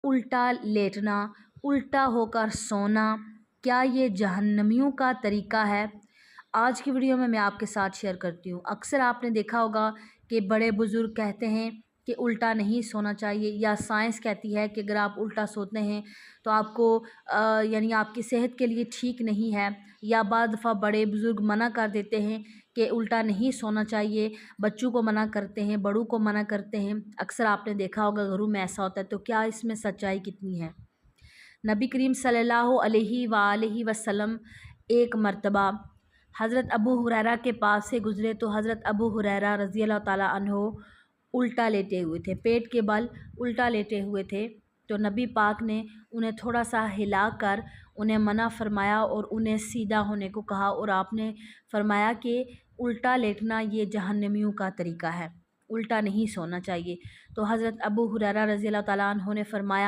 الٹا لیٹنا، الٹا ہو کر سونا، کیا یہ جہنمیوں کا طریقہ ہے؟ آج کی ویڈیو میں آپ کے ساتھ شیئر کرتی ہوں۔ اکثر آپ نے دیکھا ہوگا کہ بڑے بزرگ کہتے ہیں کہ الٹا نہیں سونا چاہیے، یا سائنس کہتی ہے کہ اگر آپ الٹا سوتے ہیں تو آپ کو یعنی آپ کی صحت کے لیے ٹھیک نہیں ہے، یا بعض دفعہ بڑے بزرگ منع کر دیتے ہیں کہ الٹا نہیں سونا چاہیے، بچوں کو منع کرتے ہیں، بڑوں کو منع کرتے ہیں۔ اکثر آپ نے دیکھا ہوگا گھروں میں ایسا ہوتا ہے، تو کیا اس میں سچائی کتنی ہے؟ نبی کریم صلی اللہ علیہ وآلہ وسلم ایک مرتبہ حضرت ابو ہریرہ کے پاس سے گزرے تو حضرت ابو ہریرہ رضی اللہ تعالیٰ عنہ الٹا لیٹے ہوئے تھے، پیٹ کے بل الٹا لیٹے ہوئے تھے۔ تو نبی پاک نے انہیں تھوڑا سا ہلا کر انہیں منع فرمایا اور انہیں سیدھا ہونے کو کہا، اور آپ نے فرمایا کہ الٹا لیٹنا یہ جہنمیوں کا طریقہ ہے، الٹا نہیں سونا چاہیے۔ تو حضرت ابو ہریرہ رضی اللہ تعالیٰ عنہ نے فرمایا